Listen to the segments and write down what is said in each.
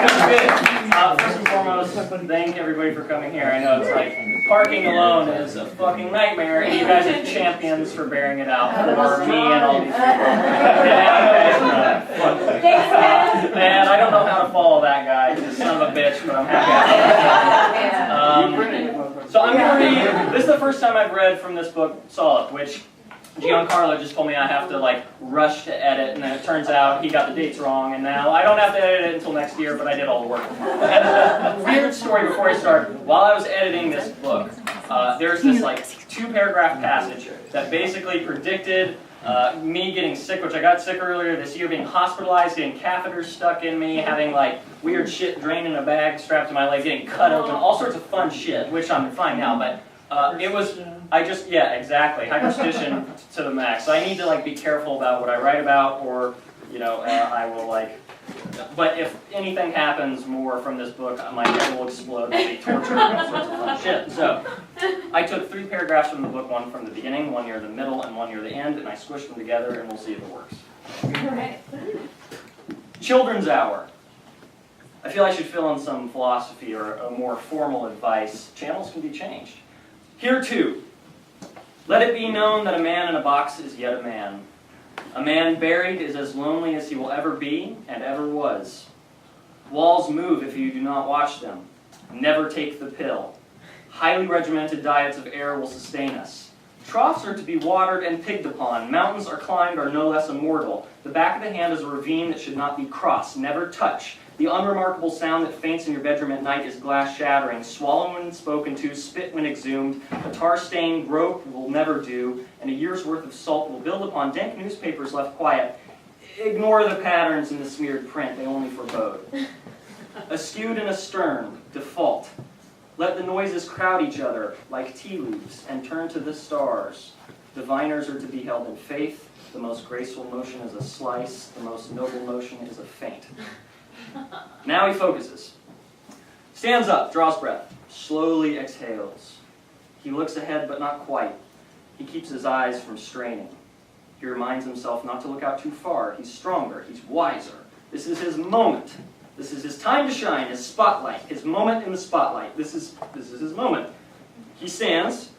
First and foremost, thank everybody for coming here. I know it's like parking alone is a fucking nightmare, and you guys are champions for bearing it out for me and all these people. Man, I don't know how to follow that guy. He's a son of a bitch, but I'm happy. So I'm going to read. This is the first time I've read from this book, Solid, which Giancarlo just told me I have to like rush to edit, and then it turns out he got the dates wrong, and now I don't have to edit it until next year, but I did all the work. And a weird story before I start. While I was editing this book, there's this like 2-paragraph passage that basically predicted me getting sick, which I got sick earlier this year, being hospitalized, getting catheters stuck in me, having like weird shit drained in a bag strapped to my leg, getting cut open, all sorts of fun shit, which I'm fine now, but it was, yeah, exactly, hyperstition to the max. So I need to like be careful about what I write about, or, you know, I will like, but if anything happens more from this book, my head will explode, I'll be tortured, all sorts of fun shit. So I took 3 paragraphs from the book, one from the beginning, one near the middle, and one near the end, and I squished them together, and we'll see if it works. Children's Hour. I feel I should fill in some philosophy or a more formal advice. Channels can be changed. Here too, let it be known that a man in a box is yet a man. A man buried is as lonely as he will ever be and ever was. Walls move if you do not watch them. Never take the pill. Highly regimented diets of air will sustain us. Troughs are to be watered and pigged upon. Mountains are climbed are no less immortal. The back of the hand is a ravine that should not be crossed. Never touch. The unremarkable sound that faints in your bedroom at night is glass shattering. Swallow when spoken to, spit when exhumed. A tar-stained grope will never do, and a year's worth of salt will build upon dank newspapers left quiet. Ignore the patterns in the smeared print, they only forebode. Askewed and astern, default. Let the noises crowd each other like tea leaves and turn to the stars. Diviners are to be held in faith. The most graceful motion is a slice. The most noble motion is a feint. Now he focuses. Stands up, draws breath, slowly exhales. He looks ahead, but not quite. He keeps his eyes from straining. He reminds himself not to look out too far. He's stronger. He's wiser. This is his moment. This is his time to shine, his spotlight, his moment in the spotlight. This is his moment. He stands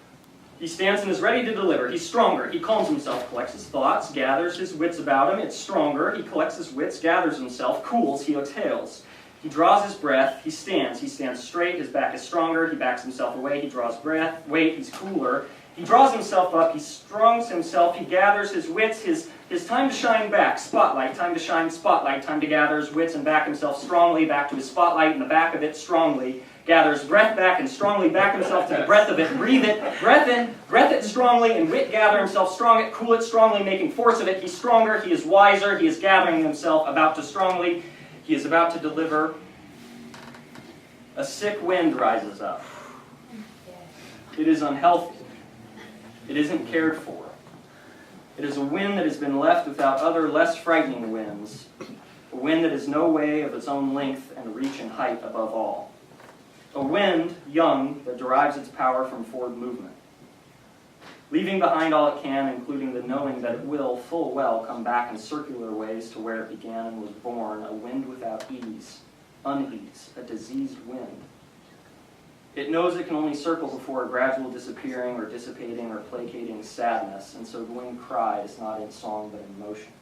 and is ready to deliver. He's stronger. He calms himself, collects his thoughts, gathers his wits about him. It's stronger. He collects his wits, gathers himself, cools, he exhales. He draws his breath. He stands straight. His back is stronger. He backs himself away. He draws breath. Wait, he's cooler. He draws himself up. He strongs himself. He gathers his wits. His time to shine back. Spotlight. Time to shine. Spotlight. Time to gather his wits and back himself strongly. Back to his spotlight in the back of it strongly. Gathers breath back and strongly back himself to the breath of it. Breathe it. Breath in. Breath it strongly and wit gather himself strong it. Cool it strongly, making force of it. He's stronger. He is wiser. He is gathering himself about to strongly. He is about to deliver. A sick wind rises up. It is unhealthy. It isn't cared for. It is a wind that has been left without other less frightening winds. A wind that has no way of its own length and reach and height above all. A wind, young, that derives its power from forward movement. Leaving behind all it can, including the knowing that it will, full well, come back in circular ways to where it began and was born, a wind without ease, unease, a diseased wind. It knows it can only circle before a gradual disappearing or dissipating or placating sadness, and so the wind cries, not in song but in motion.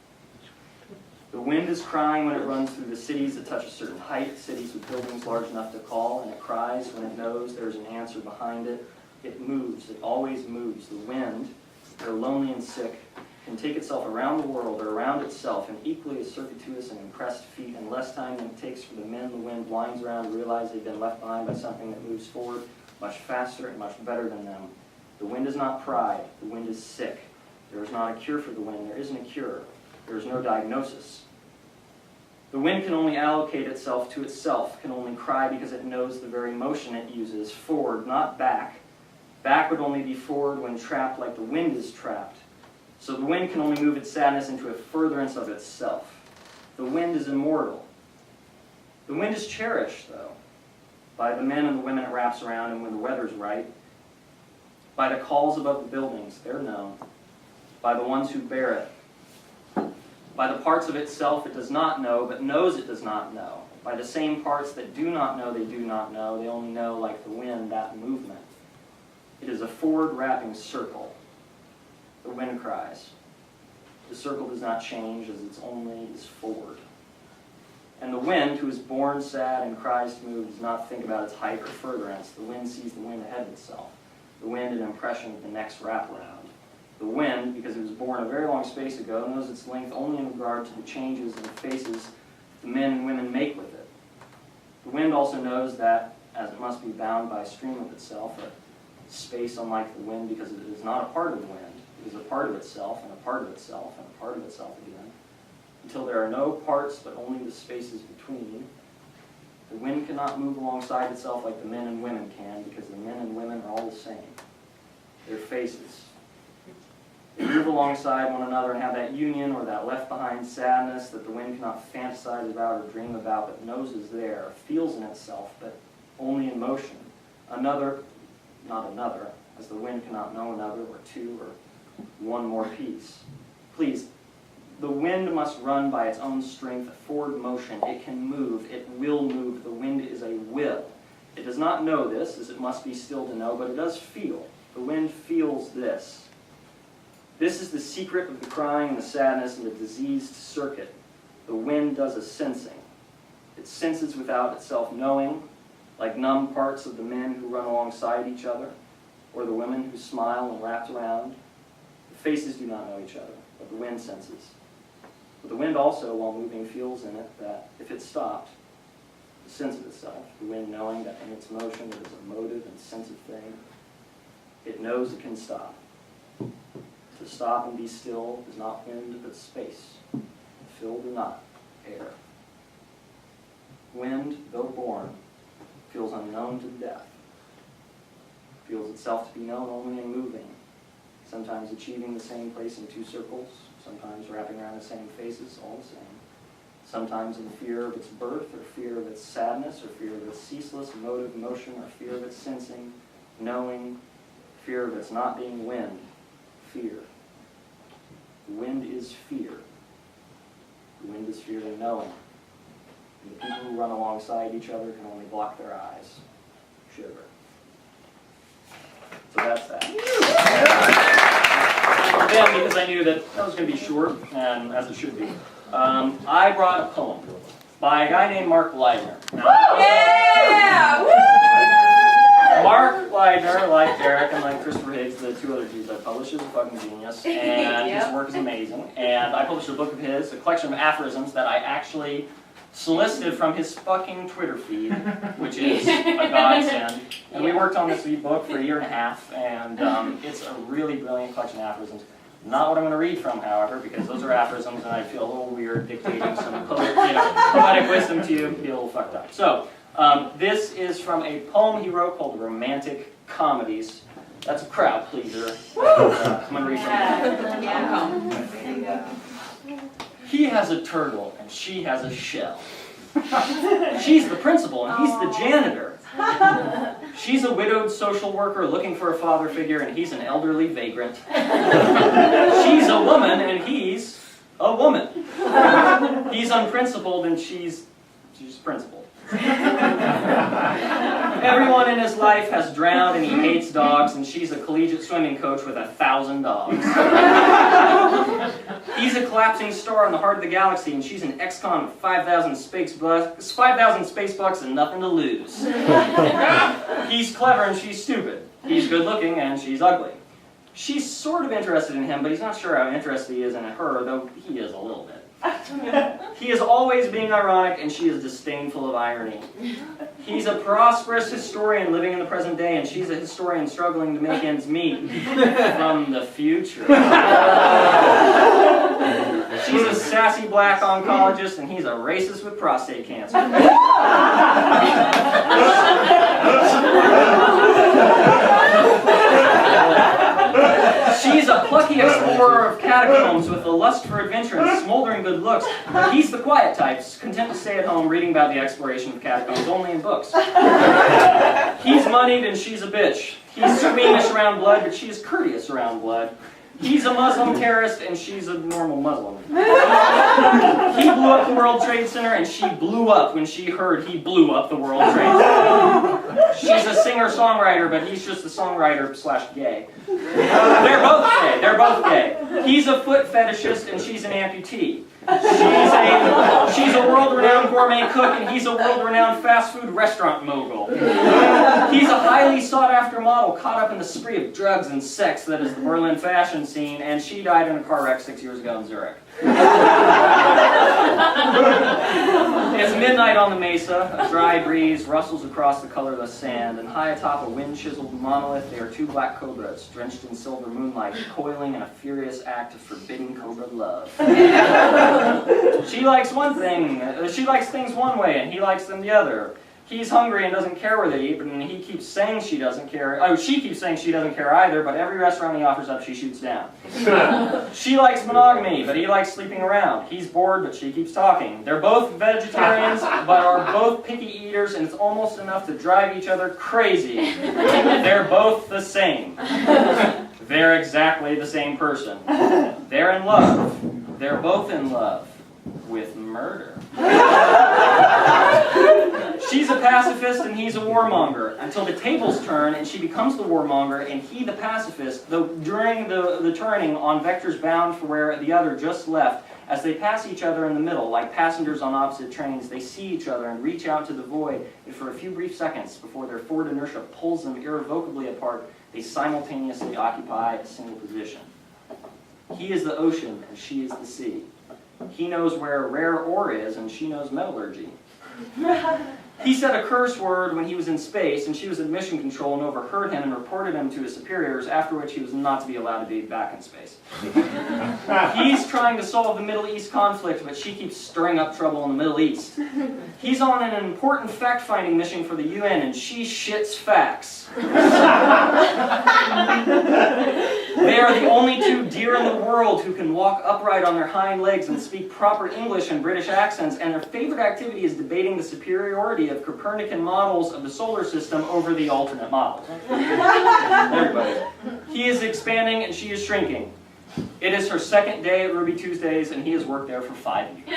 The wind is crying when it runs through the cities that touch a certain height, cities with buildings large enough to call, and it cries when it knows there's an answer behind it. It moves. It always moves. The wind, though lonely and sick, can take itself around the world or around itself in equally as circuitous and impressed feet in less time than it takes for the men the wind winds around to realize they've been left behind by something that moves forward much faster and much better than them. The wind is not pride. The wind is sick. There is not a cure for the wind. There isn't a cure. There is no diagnosis. The wind can only allocate itself to itself, can only cry because it knows the very motion it uses, forward, not back. Back would only be forward when trapped like the wind is trapped. So the wind can only move its sadness into a furtherance of itself. The wind is immortal. The wind is cherished, though, by the men and the women it wraps around and when the weather's right, by the calls above the buildings, they're known, by the ones who bear it, by the parts of itself it does not know, but knows it does not know, by the same parts that do not know they do not know. They only know, like the wind, that movement. It is a forward-wrapping circle. The wind cries. The circle does not change, as its only is forward. And the wind, who is born sad and cries to move, does not think about its height or furtherance. The wind sees the wind ahead of itself. The wind, an impression of the next wraparound. The wind, because it was born a very long space ago, knows its length only in regard to the changes and faces the men and women make with it. The wind also knows that, as it must be bound by a stream of itself, a space unlike the wind, because it is not a part of the wind. It is a part of itself, and a part of itself, and a part of itself again, until there are no parts but only the spaces between. The wind cannot move alongside itself like the men and women can, because the men and women are all the same. Their faces. They move alongside one another and have that union or that left-behind sadness that the wind cannot fantasize about or dream about, but knows is there, feels in itself, but only in motion. Another, not another, as the wind cannot know another or two or one more piece. Please, the wind must run by its own strength, forward motion. It can move. It will move. The wind is a will. It does not know this, as it must be still to know, but it does feel. The wind feels this. This is the secret of the crying and the sadness and the diseased circuit. The wind does a sensing. It senses without itself knowing, like numb parts of the men who run alongside each other, or the women who smile and wrap around. The faces do not know each other, but the wind senses. But the wind also, while moving, feels in it that if it stopped, the sense of itself, the wind knowing that in its motion it is a motive and sensitive thing, it knows it can stop. To stop and be still is not wind, but space, filled or not, air. Wind, though born, feels unknown to death, feels itself to be known only in moving, sometimes achieving the same place in two circles, sometimes wrapping around the same faces, all the same, sometimes in fear of its birth, or fear of its sadness, or fear of its ceaseless motive motion, or fear of its sensing, knowing, fear of its not being wind, fear. The wind is fear. The wind is fear in knowing. And the people who run alongside each other can only block their eyes, shiver. So that's that. Then, because I knew that was going to be short, and as it should be, I brought a poem by a guy named Mark Leidner. Yeah! Woo! Mark Leidner, like Derek and like Christopher Higgs, the two other dudes I published, is a fucking genius, and his work is amazing. And I published a book of his, a collection of aphorisms that I actually solicited from his fucking Twitter feed, which is a godsend. And we worked on this book for a year and a half, and it's a really brilliant collection of aphorisms. Not what I'm going to read from, however, because those are aphorisms, and I feel a little weird dictating some poetic wisdom to you. It'd be a little fucked up. So, this is from a poem he wrote called Romantic Comedies. That's a crowd pleaser. I'm going to read from it. He has a turtle, and she has a shell. She's the principal, and he's the janitor. She's a widowed social worker looking for a father figure, and he's an elderly vagrant. She's a woman, and he's a woman. He's unprincipled, and she's principled. Everyone in his life has drowned, and he hates dogs, and she's a collegiate swimming coach with 1,000 dogs. He's a collapsing star in the heart of the galaxy, and she's an ex-con with 5,000 space bucks and nothing to lose. He's clever and she's stupid. He's good looking and she's ugly. She's sort of interested in him, but he's not sure how interested he is in her, though he is a little bit. He is always being ironic, and she is disdainful of irony. He's a prosperous historian living in the present day, and she's a historian struggling to make ends meet from the future. She's a sassy black oncologist, and he's a racist with prostate cancer. She's a plucky explorer of catacombs with a lust for adventure and smoldering good looks. He's the quiet type, content to stay at home reading about the exploration of catacombs only in books. He's moneyed and she's a bitch. He's squeamish around blood, but she is courteous around blood. He's a Muslim terrorist and she's a normal Muslim. He blew up the World Trade Center and she blew up when she heard he blew up the World Trade Center. She's a singer-songwriter, but he's just a songwriter/gay. They're both gay. They're both gay. He's a foot fetishist and she's an amputee. She's a world-renowned gourmet cook and he's a world-renowned fast food restaurant mogul. He's a highly sought-after model caught up in the spree of drugs and sex that is the Berlin fashion scene, and she died in a car wreck 6 years ago in Zurich. It's midnight on the mesa. A dry breeze rustles across the colorless sand, and high atop a wind-chiseled monolith there are two black cobras, drenched in silver moonlight, coiling in a furious act of forbidding cobra love. She likes one thing. She likes things one way, and he likes them the other. He's hungry and doesn't care where they eat, and he keeps saying she doesn't care. Oh, she keeps saying she doesn't care either, but every restaurant he offers up, she shoots down. She likes monogamy, but he likes sleeping around. He's bored, but she keeps talking. They're both vegetarians, but are both picky eaters, and it's almost enough to drive each other crazy. They're both the same. They're exactly the same person. They're in love. They're both in love with murder. She's a pacifist and he's a warmonger, until the tables turn and she becomes the warmonger and he the pacifist, though during the turning on vectors bound for where the other just left, as they pass each other in the middle, like passengers on opposite trains, they see each other and reach out to the void, and for a few brief seconds, before their forward inertia pulls them irrevocably apart, they simultaneously occupy a single position. He is the ocean and she is the sea. He knows where rare ore is and she knows metallurgy. He said a curse word when he was in space and she was at mission control and overheard him and reported him to his superiors, after which he was not to be allowed to be back in space. He's trying to solve the Middle East conflict, but she keeps stirring up trouble in the Middle East. He's on an important fact-finding mission for the UN and she shits facts. They are the only two deer in the world who can walk upright on their hind legs and speak proper English and British accents, and their favorite activity is debating the superiority of Copernican models of the solar system over the alternate models. Everybody. He is expanding and she is shrinking. It is her second day at Ruby Tuesdays and he has worked there for 5 years.